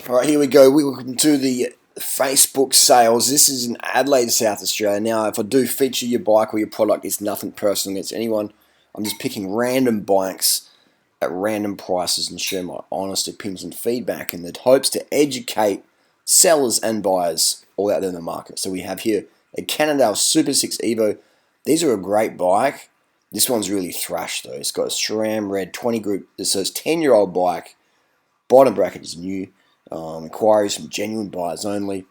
Alright, here we go. Welcome to the Facebook sales. This is in Adelaide, South Australia. Now, if I do feature your bike or your product, it's nothing personal against anyone. I'm just picking random bikes at random prices and share my honest opinions and feedback in the hopes to educate sellers and buyers all out there in the market. So we have here a Cannondale Super 6 Evo. These are a great bike. This one's really thrashed though. It's got a SRAM red 20 group. This says 10-year-old bike. Bottom bracket is new. Inquiries from genuine buyers only.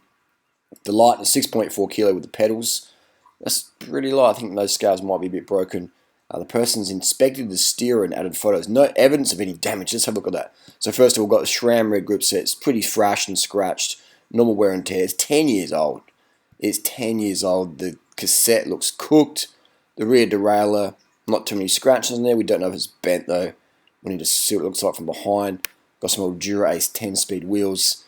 The light is 6.4 kilo with the pedals. That's pretty light. I think those scales might be a bit broken. The person's inspected the steerer and added photos. No evidence of any damage. Let's have a look at that. So first of all, we've got the SRAM red grip set. It's pretty thrashed and scratched. Normal wear and tear. It's 10 years old. It's 10 years old. The cassette looks cooked. The rear derailleur, not too many scratches in there. We don't know if it's bent though. We need to see what it looks like from behind. Got some old Dura-Ace 10-speed wheels.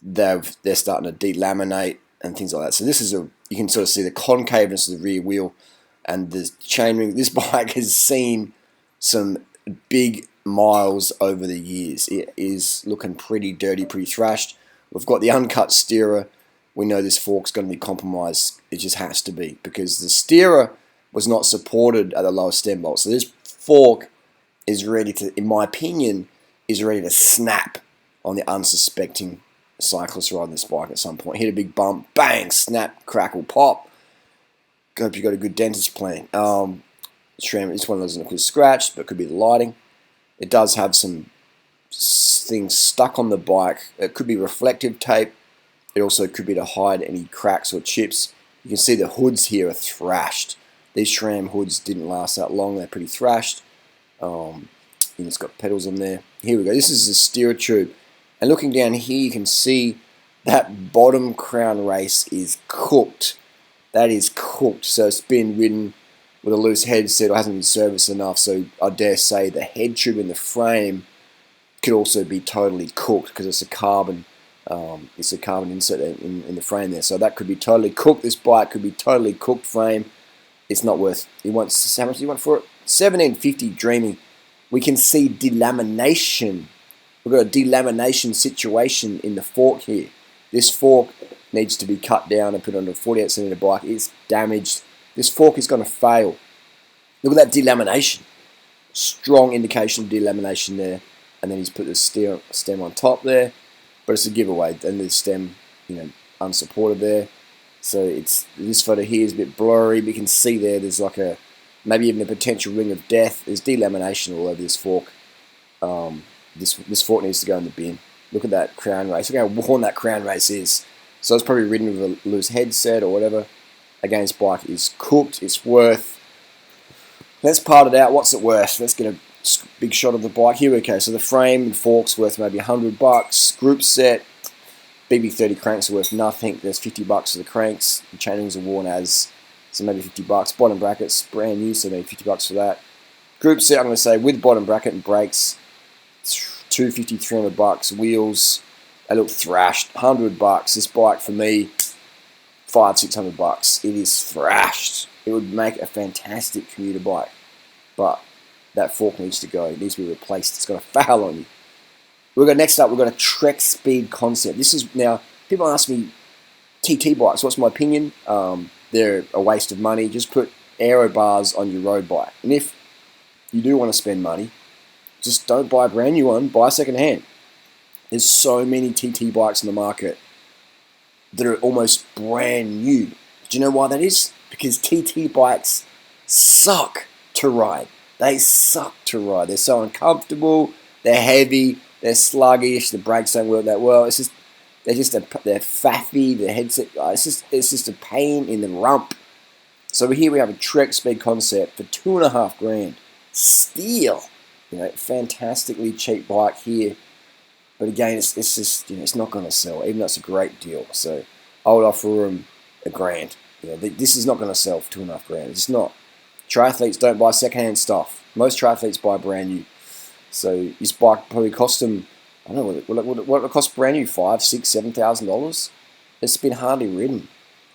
They're starting to delaminate and things like that. So this is you can sort of see the concaveness of the rear wheel and the chainring. This bike has seen some big miles over the years. It is looking pretty dirty, pretty thrashed. We've got the uncut steerer. We know this fork's going to be compromised. It just has to be because the steerer was not supported at the lower stem bolt. So this fork is ready to, in my opinion, is ready to snap on the unsuspecting cyclist riding this bike at some point. Hit a big bump, bang, snap, crackle, pop. Hope you got a good dentist plan. This one doesn't look as scratched, but could be the lighting. It does have some things stuck on the bike. It could be reflective tape. It also could be to hide any cracks or chips. You can see the hoods here are thrashed. These SRAM hoods didn't last that long. They're pretty thrashed. And it's got pedals on there. Here we go. This is the steerer tube. And looking down here, you can see that bottom crown race is cooked. That is cooked. So it's been ridden with a loose headset or hasn't been serviced enough. So I dare say the head tube in the frame could also be totally cooked because it's a carbon insert in the frame there. So that could be totally cooked. This bike could be totally cooked frame. It's not worth. How much do you want for it? $17.50 dreaming. We can see delamination. We've got a delamination situation in the fork here. This fork needs to be cut down and put on a 48cm bike. It's damaged. This fork is going to fail. Look at that delamination. Strong indication of delamination there. And then he's put the stem on top there. But it's a giveaway. And the stem, unsupported there. So this photo here is a bit blurry. But you can see there's like maybe even a potential ring of death. There's delamination all over this fork. This fork needs to go in the bin. Look at that crown race. Look how worn that crown race is. So it's probably ridden with a loose headset or whatever. Again, this bike is cooked. It's worth. Let's part it out. What's it worth? Let's get a big shot of the bike. Here we go. So the frame and fork's worth maybe $100. Group set. BB30 cranks are worth nothing. There's $50 for the cranks. The chainrings are worn as. So maybe $50. Bottom brackets, brand new, so maybe $50 for that. Group set, I'm going to say, with bottom bracket and brakes, $250, $300. Wheels, they look thrashed. $100. This bike for me, $500, $600. It is thrashed. It would make a fantastic commuter bike, but that fork needs to go. It needs to be replaced. It's got to fail on you. Next up, we've got a Trek Speed concept. This is now people ask me TT bikes. What's my opinion? They're a waste of money. Just put aero bars on your road bike. And if you do want to spend money, just don't buy a brand new one. Buy second hand. There's so many TT bikes in the market that are almost brand new. Do you know why that is? Because TT bikes suck to ride. They suck to ride. They're so uncomfortable. They're heavy. They're sluggish. The brakes don't work that well. They're faffy. The headset. It's just a pain in the rump. So here we have a Trek Speed concept for $2.5 grand. Steel. Fantastically cheap bike here. But again, it's just it's not going to sell, even though it's a great deal. So I would offer them $1 grand. This is not going to sell for $2.5 grand. It's not. Triathletes don't buy secondhand stuff. Most triathletes buy brand new. So this bike probably cost them, I don't know, what it cost brand new, $5,000, $6,000, $7,000. It's been hardly ridden.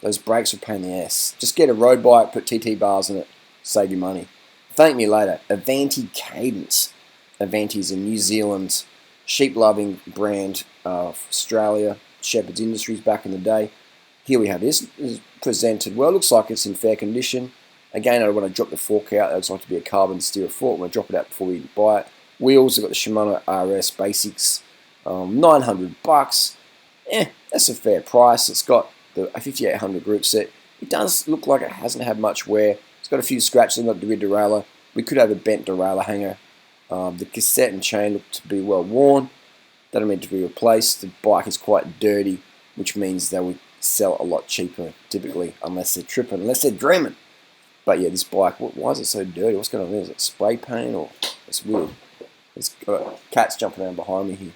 Those brakes are a pain in the ass. Just get a road bike, put TT bars in it, save you money. Thank me later. Avanti Cadence. Avanti is a New Zealand sheep-loving brand of Australia, Shepherd's Industries back in the day. Here we have this. This is presented well. Looks like it's in fair condition. Again, I don't want to drop the fork out. It looks like to be a carbon steel fork. I'm going to drop it out before we buy it. Wheels, I've got the Shimano RS Basics, $900. That's a fair price. It's got the 5800 group set. It does look like it hasn't had much wear. It's got a few scratches on the rear derailleur. We could have a bent derailleur hanger. The cassette and chain look to be well worn. That are meant to be replaced. The bike is quite dirty, which means they would sell a lot cheaper typically, unless they're tripping, unless they're dreaming. But yeah, this bike, why is it so dirty? What's going on there? Is it spray paint or it's weird? It's got cats jumping around behind me here.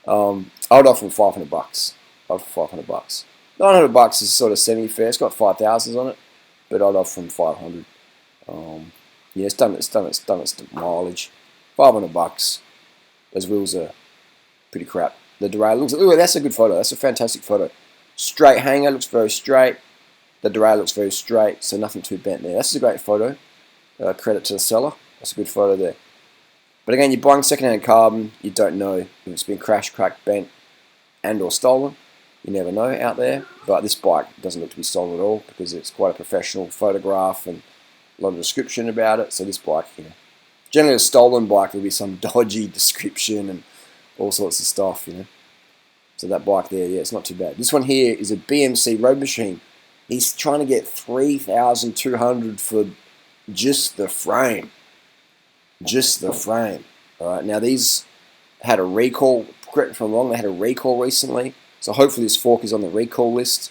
I would offer them $500. I'd offer $500. $900 is sort of semi-fair. It's got 5,000s on it, but I'd offer them $500. Yeah, it's done its mileage. $500. Those wheels are pretty crap. The derailleur looks. Ooh, that's a good photo. That's a fantastic photo. Straight hanger, looks very straight. The derailleur looks very straight, so nothing too bent there. That's a great photo. Credit to the seller. That's a good photo there. But again, you're buying second-hand carbon. You don't know if it's been crashed, cracked, bent, and or stolen. You never know out there. But this bike doesn't look to be stolen at all because it's quite a professional photograph and a lot of description about it. So this bike, generally a stolen bike, there'll be some dodgy description and all sorts of stuff, So that bike there, yeah, it's not too bad. This one here is a BMC Road Machine. He's trying to get $3,200 for just the frame. Just the frame. All right. Now these had a recall. Correct me if I'm wrong. They had a recall recently, so hopefully this fork is on the recall list.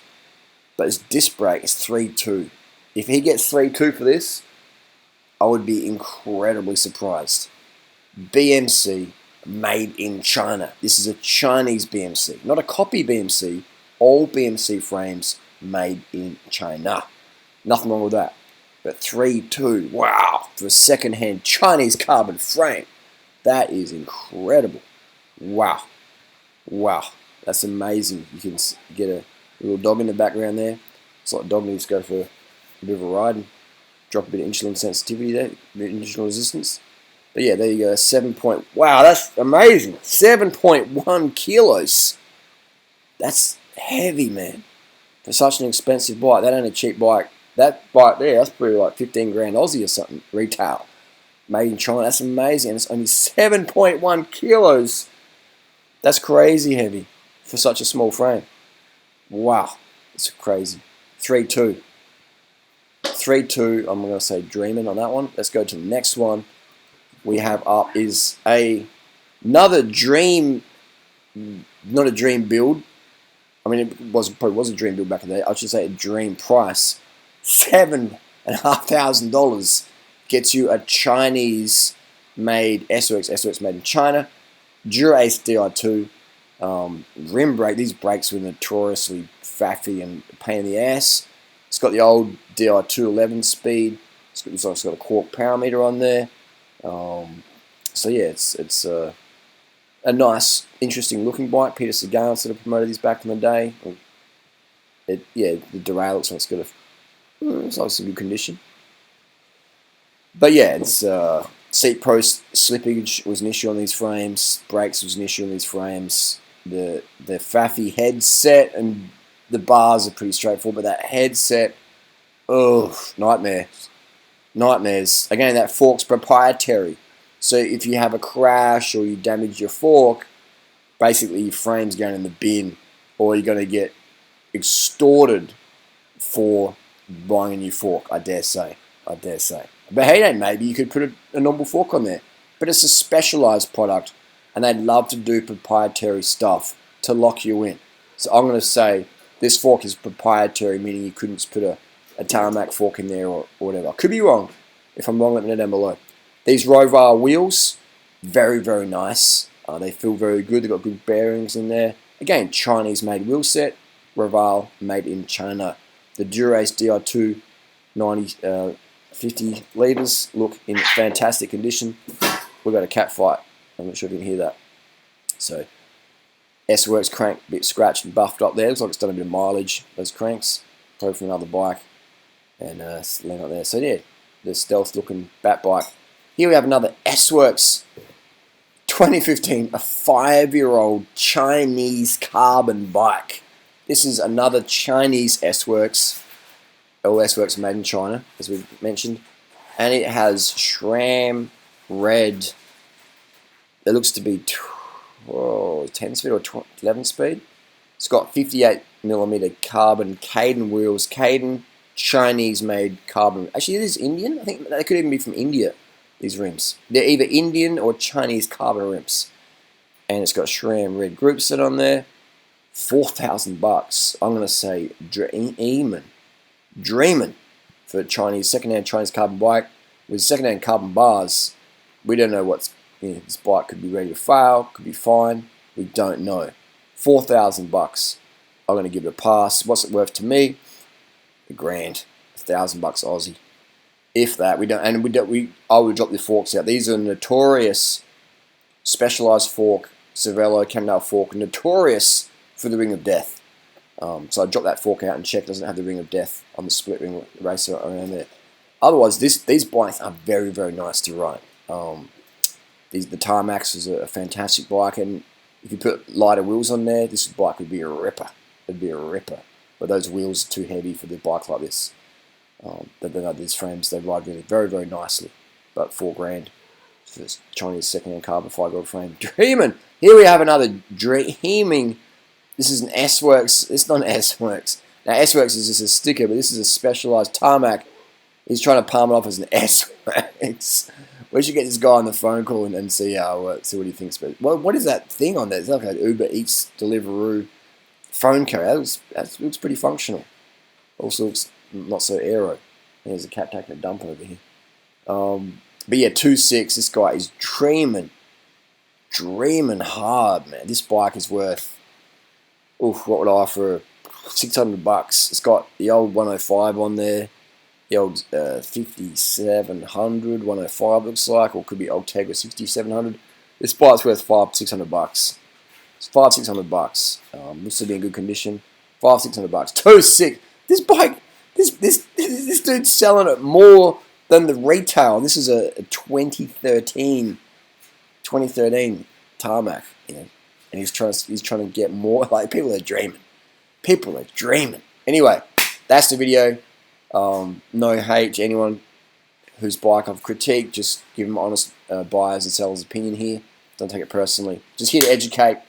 But his disc brake is 3.2. If he gets 3.2 for this, I would be incredibly surprised. BMC. Made in China. This is a Chinese BMC, not a copy BMC. All BMC frames made in China. Nothing wrong with that. But 3.2, wow, for a second-hand Chinese carbon frame. That is incredible. Wow. Wow. That's amazing. You can get a little dog in the background there. It's like a dog needs to go for a bit of a ride and drop a bit of insulin sensitivity there, a bit of insulin resistance. But yeah, there you go, wow, that's amazing. 7.1 kilos. That's heavy, man. For such an expensive bike, that ain't a cheap bike. That bike there, that's probably like 15 grand Aussie or something, retail. Made in China, that's amazing. And it's only 7.1 kilos. That's crazy heavy for such a small frame. Wow, it's crazy. 3.2. 3.2, I'm going to say dreaming on that one. Let's go to the next one. We have up is another dream, not a dream build. I mean, it probably was a dream build back in the day. I should say a dream price. $7,500 gets you a Chinese-made SOX made in China. Dura-Ace DI2 rim brake. These brakes were notoriously faffy and a pain in the ass. It's got the old DI2 11 speed. It's also got a quark power meter on there. So yeah, it's a nice, interesting looking bike. Peter Sagan sort of promoted these back in the day. The derailleur looks like it's obviously good condition. But yeah, it's seat post slippage was an issue on these frames. Brakes was an issue on these frames. The faffy headset and the bars are pretty straightforward, but that headset, nightmares. Again, that fork's proprietary. So if you have a crash or you damage your fork, basically your frame's going in the bin, or you're going to get extorted for buying a new fork, I dare say. But hey, maybe you could put a normal fork on there. But it's a specialized product, and they'd love to do proprietary stuff to lock you in. So I'm going to say this fork is proprietary, meaning you couldn't put a tarmac fork in there or whatever. I could be wrong. If I'm wrong, let me know down below. These Roval wheels, very, very nice. They feel very good. They've got good bearings in there. Again, Chinese-made wheel set. Roval made in China. The Dura-Ace DI2 50 litres look in fantastic condition. We've got a cat fight. I'm not sure if you can hear that. So, S-Works crank, a bit scratched and buffed up there. Looks like it's done a bit of mileage, those cranks. Probably from another bike. And laying up there. So yeah, the stealth looking bat bike. Here we have another S-Works 2015, a 5-year-old Chinese carbon bike. This is another Chinese S-Works. All S-Works made in China, as we mentioned. And it has SRAM red. It looks to be 10 speed or 11 speed. It's got 58mm carbon Caden wheels. Caden, Chinese-made carbon. Actually, it is Indian. I think they could even be from India, these rims. They're either Indian or Chinese carbon rims. And it's got SRAM red group set on there. $4,000. I'm going to say dreaming for a second-hand Chinese carbon bike with second-hand carbon bars. We don't know what's, this bike could be ready to fail, could be fine. We don't know. $4,000. I'm going to give it a pass. What's it worth to me? $1,000, $1,000 Aussie, if that. I would drop the forks out. These are notorious Specialized fork, Cervelo Camdale fork, notorious for the ring of death. So I dropped that fork out and check it doesn't have the ring of death on the split ring racer around there. Otherwise, these bikes are very, very nice to ride. The Tarmax is a fantastic bike, and if you put lighter wheels on there, this bike would be a ripper. It'd be a ripper. But those wheels are too heavy for the bike like this. These frames, they ride really very, very nicely. But $4,000 for this Chinese second-hand carbon 5-year-old frame. Dreaming! Here we have another dreaming. This is an S-Works. It's not an S-Works. Now, S-Works is just a sticker, but this is a Specialized Tarmac. He's trying to palm it off as an S-Works. We should get this guy on the phone call and see what he thinks. But what is that thing on there? It's like an Uber Eats Deliveroo phone carrier. That looks pretty functional. Also looks not so aero. There's a cat taking a dump over here. But yeah, 2.6. This guy is dreaming hard, man. This bike is worth, what would I offer? $600. It's got the old 105 on there. The old 5700, 105 looks like, or could be old Tegra 6700. This bike's worth $500-600. It's $500-600. Looks to be in good condition. $500-600. 2.6. This bike, this dude's selling it more than the retail. This is a 2013 Tarmac, and he's trying to get more. Like, people are dreaming. Anyway, that's the video. No hate to anyone whose bike I've critiqued. Just give them honest buyers and sellers' opinion here. Don't take it personally. Just here to educate,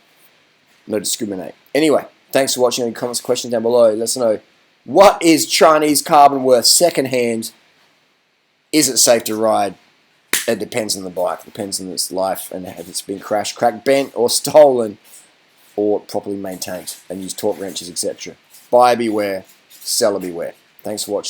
no discriminate. Anyway, thanks for watching. Any comments, questions down below. Let us know. What is Chinese carbon worth second hand? Is it safe to ride? It depends on the bike. It depends on its life and if it's been crashed, cracked, bent, or stolen, or properly maintained and use torque wrenches, etc. Buyer beware, seller beware. Thanks for watching.